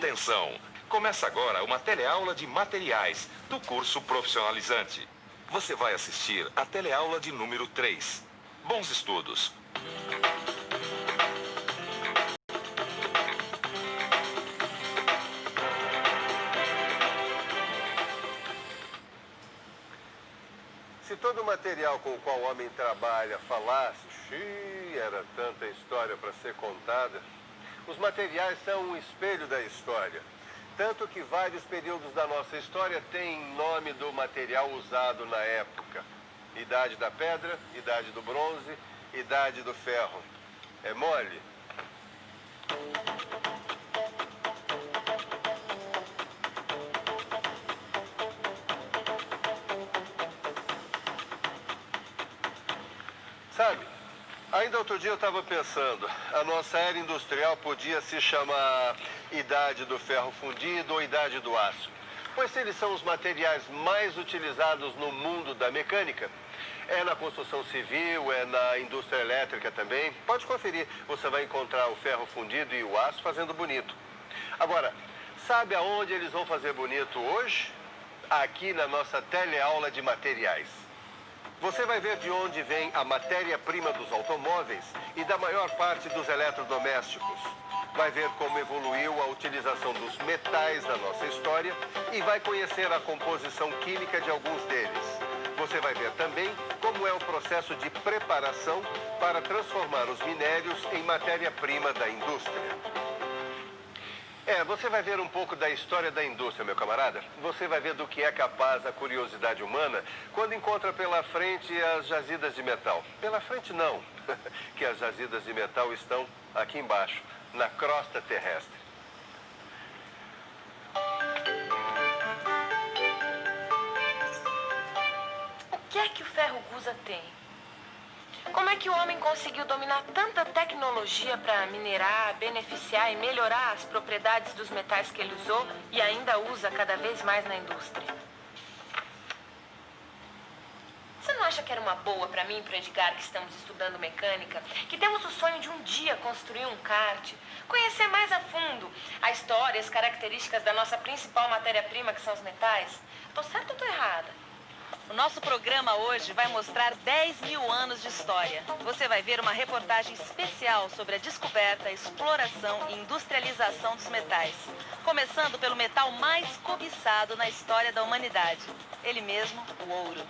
Atenção! Começa agora uma teleaula de materiais do curso profissionalizante. Você vai assistir a teleaula de número 3. Bons estudos! Se todo o material com o qual o homem trabalha falasse, era tanta história para ser contada. Os materiais são um espelho da história. Tanto que vários períodos da nossa história têm nome do material usado na época. Idade da pedra, idade do bronze, idade do ferro. É mole? Sabe, ainda outro dia eu estava pensando, a nossa era industrial podia se chamar Idade do Ferro Fundido ou Idade do Aço. Pois eles são os materiais mais utilizados no mundo da mecânica. É na construção civil, é na indústria elétrica também. Pode conferir, você vai encontrar o ferro fundido e o aço fazendo bonito. Agora, sabe aonde eles vão fazer bonito hoje? Aqui na nossa teleaula de materiais. Você vai ver de onde vem a matéria-prima dos automóveis e da maior parte dos eletrodomésticos. Vai ver como evoluiu a utilização dos metais na nossa história e vai conhecer a composição química de alguns deles. Você vai ver também como é o processo de preparação para transformar os minérios em matéria-prima da indústria. Você vai ver um pouco da história da indústria, meu camarada. Você vai ver do que é capaz a curiosidade humana quando encontra pela frente as jazidas de metal. Pela frente não, que as jazidas de metal estão aqui embaixo, na crosta terrestre. O que é que o ferro Gusa tem? Como é que o homem conseguiu dominar tanta tecnologia para minerar, beneficiar e melhorar as propriedades dos metais que ele usou e ainda usa cada vez mais na indústria? Você não acha que era uma boa para mim e para Edgar, que estamos estudando mecânica, que temos o sonho de um dia construir um kart, conhecer mais a fundo a história e as características da nossa principal matéria-prima, que são os metais? Tô certa ou tô errada? O nosso programa hoje vai mostrar 10.000 anos de história. Você vai ver uma reportagem especial sobre a descoberta, exploração e industrialização dos metais. Começando pelo metal mais cobiçado na história da humanidade. Ele mesmo, o ouro.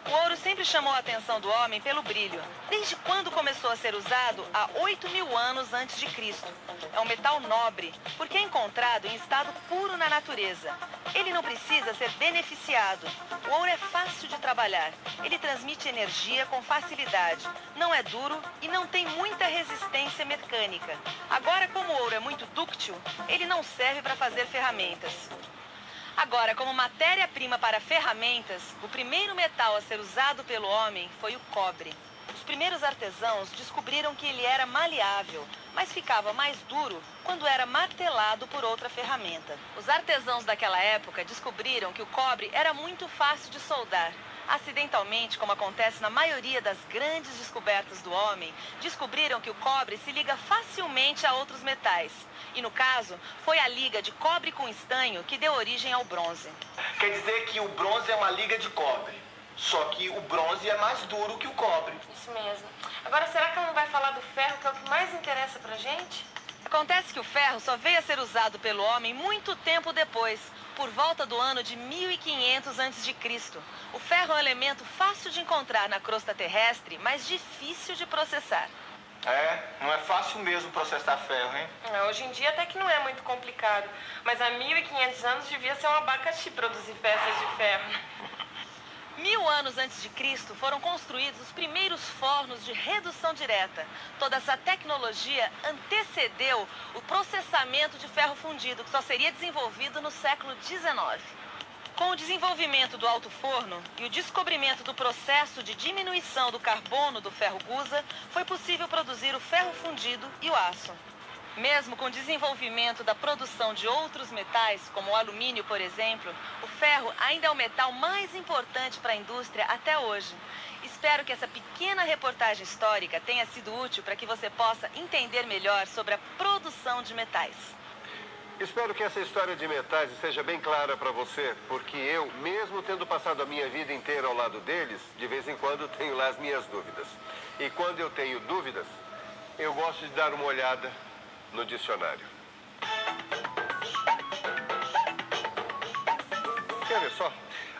O ouro sempre chamou a atenção do homem pelo brilho, desde quando começou a ser usado há 8.000 anos antes de Cristo. É um metal nobre, porque é encontrado em estado puro na natureza. Ele não precisa ser beneficiado. O ouro é fácil de trabalhar. Ele transmite energia com facilidade. Não é duro e não tem muita resistência mecânica. Agora, como o ouro é muito dúctil, ele não serve para fazer ferramentas. Agora, como matéria-prima para ferramentas, o primeiro metal a ser usado pelo homem foi o cobre. Os primeiros artesãos descobriram que ele era maleável, mas ficava mais duro quando era martelado por outra ferramenta. Os artesãos daquela época descobriram que o cobre era muito fácil de soldar. Acidentalmente, como acontece na maioria das grandes descobertas do homem, descobriram que o cobre se liga facilmente a outros metais. E no caso, foi a liga de cobre com estanho que deu origem ao bronze. Quer dizer que o bronze é uma liga de cobre. Só que o bronze é mais duro que o cobre. Isso mesmo. Agora, será que ela não vai falar do ferro, que é o que mais interessa pra gente? Acontece que o ferro só veio a ser usado pelo homem muito tempo depois, por volta do ano de 1500 a.C. O ferro é um elemento fácil de encontrar na crosta terrestre, mas difícil de processar. Não é fácil mesmo processar ferro, hein? Hoje em dia até que não é muito complicado, mas há 1500 anos devia ser um abacaxi produzir peças de ferro. 1000 anos antes de Cristo foram construídos os primeiros fornos de redução direta. Toda essa tecnologia antecedeu o processamento de ferro fundido, que só seria desenvolvido no século XIX. Com o desenvolvimento do alto forno e o descobrimento do processo de diminuição do carbono do ferro Gusa, foi possível produzir o ferro fundido e o aço. Mesmo com o desenvolvimento da produção de outros metais, como o alumínio, por exemplo, o ferro ainda é o metal mais importante para a indústria até hoje. Espero que essa pequena reportagem histórica tenha sido útil para que você possa entender melhor sobre a produção de metais. Espero que essa história de metais seja bem clara para você, porque eu, mesmo tendo passado a minha vida inteira ao lado deles, de vez em quando tenho lá as minhas dúvidas. E quando eu tenho dúvidas, eu gosto de dar uma olhada no dicionário. Quer ver só?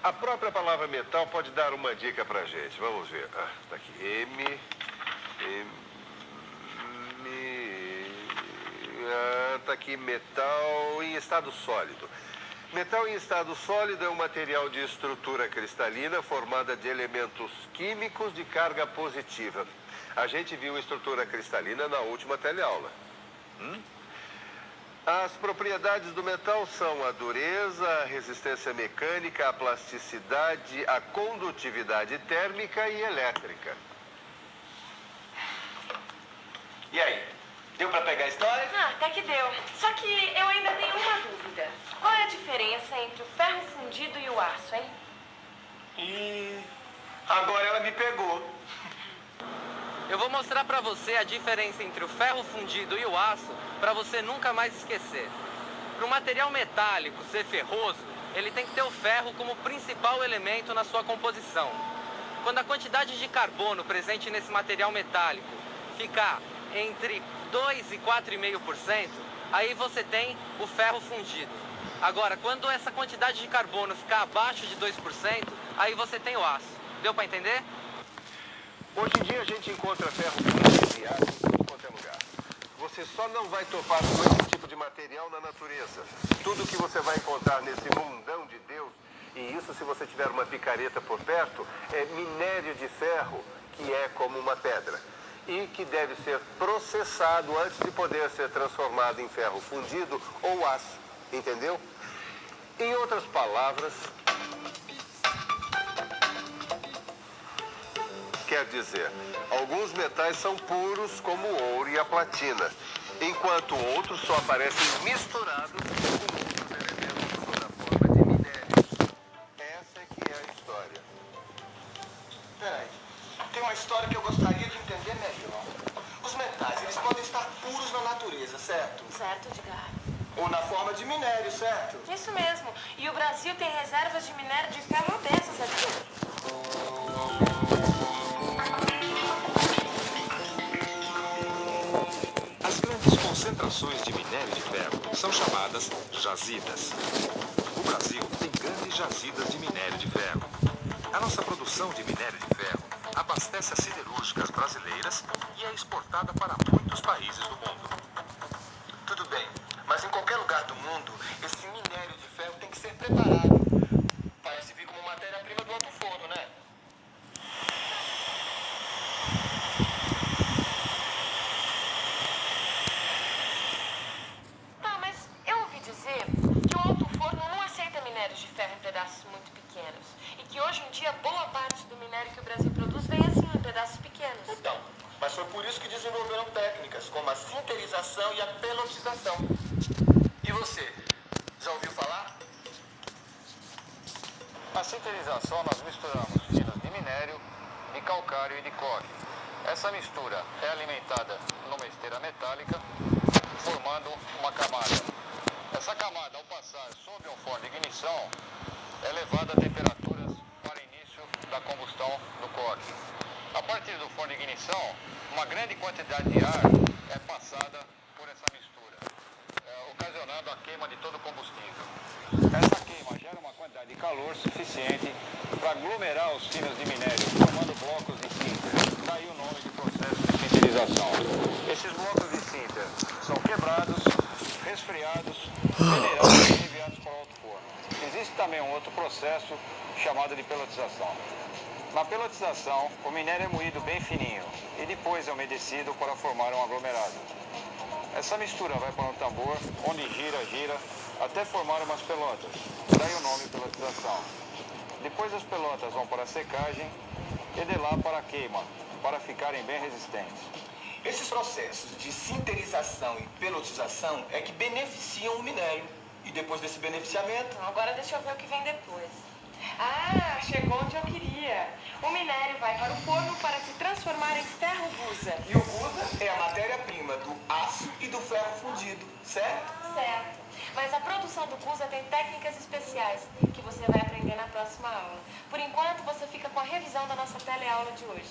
A própria palavra metal pode dar uma dica pra gente. Vamos ver. Tá aqui. Tá aqui, metal em estado sólido. Metal em estado sólido é um material de estrutura cristalina formada de elementos químicos de carga positiva. A gente viu estrutura cristalina na última teleaula. As propriedades do metal são a dureza, a resistência mecânica, a plasticidade, a condutividade térmica e elétrica. E aí? Deu pra pegar a história? Até que deu. Só que eu ainda tenho uma dúvida. Qual é a diferença entre o ferro fundido e o aço, hein? E agora ela me pegou. Eu vou mostrar pra você a diferença entre o ferro fundido e o aço pra você nunca mais esquecer. Para o material metálico ser ferroso, ele tem que ter o ferro como principal elemento na sua composição. Quando a quantidade de carbono presente nesse material metálico ficar entre 2 e 4,5%, aí você tem o ferro fundido. Agora, quando essa quantidade de carbono ficar abaixo de 2%, aí você tem o aço. Deu pra entender? Hoje em dia a gente encontra ferro fundido e aço em tudo quanto é lugar. Você só não vai topar com esse tipo de material na natureza. Tudo que você vai encontrar nesse mundão de Deus, e isso se você tiver uma picareta por perto, é minério de ferro, que é como uma pedra. E que deve ser processado antes de poder ser transformado em ferro fundido ou aço. Entendeu? Em outras palavras, quer dizer, alguns metais são puros, como o ouro e a platina, enquanto outros só aparecem misturados com outros elementos sob a forma de minérios. Essa é que é a história. Peraí, tem uma história que eu gostaria de entender melhor. Os metais, eles podem estar puros na natureza, certo? Certo, Edgar. Ou na forma de minério, certo? Isso mesmo. E o Brasil tem reservas de minério de ferro dessas, sabia? As grandes concentrações de minério de ferro são chamadas jazidas. O Brasil tem grandes jazidas de minério de ferro. A nossa produção de minério de ferro abastece as siderúrgicas brasileiras e é exportada para muitos países do mundo. Tudo bem, mas em qualquer lugar do mundo, esse minério de ferro tem que ser preparado. Parece vir como matéria-prima do alto forno, né? Tá, mas eu ouvi dizer que o alto forno não aceita minérios de ferro em pedaços muito pequenos. E que hoje em dia boa parte do minério que o Brasil produz vem assim em pedaços pequenos. Então, mas foi por isso que desenvolveram técnicas como a sinterização e a pelotização. E você, já ouviu falar? Na sinterização nós misturamos finos de minério, de calcário e de cobre. Essa mistura é alimentada numa esteira metálica, formando uma camada. Essa camada, ao passar sob um forno de ignição, é levada a temperaturas para início da combustão do cobre. A partir do forno de ignição, uma grande quantidade de ar é passada por essa mistura, ocasionando a queima de todo o combustível. Essa queima gera uma quantidade de calor suficiente para aglomerar os finos de minério, formando blocos de sinter. Daí o nome de processo de sinterização. Esses blocos de sinter são quebrados, resfriados, peneirados e enviados para o alto forno. Existe também um outro processo chamado de pelotização. Na pelotização, o minério é moído bem fininho e depois é umedecido para formar um aglomerado. Essa mistura vai para um tambor, onde gira, até formar umas pelotas. Daí o nome pelotização. Depois as pelotas vão para a secagem e de lá para a queima, para ficarem bem resistentes. Esses processos de sinterização e pelotização é que beneficiam o minério. E depois desse beneficiamento... Então, agora deixa eu ver o que vem depois. Ah, chegou onde eu queria. O minério vai para o forno para se transformar em ferro gusa. E o gusa é a matéria-prima do aço e do ferro fundido, certo? Certo. Mas a produção do CUSA tem técnicas especiais que você vai aprender na próxima aula. Por enquanto, você fica com a revisão da nossa teleaula de hoje.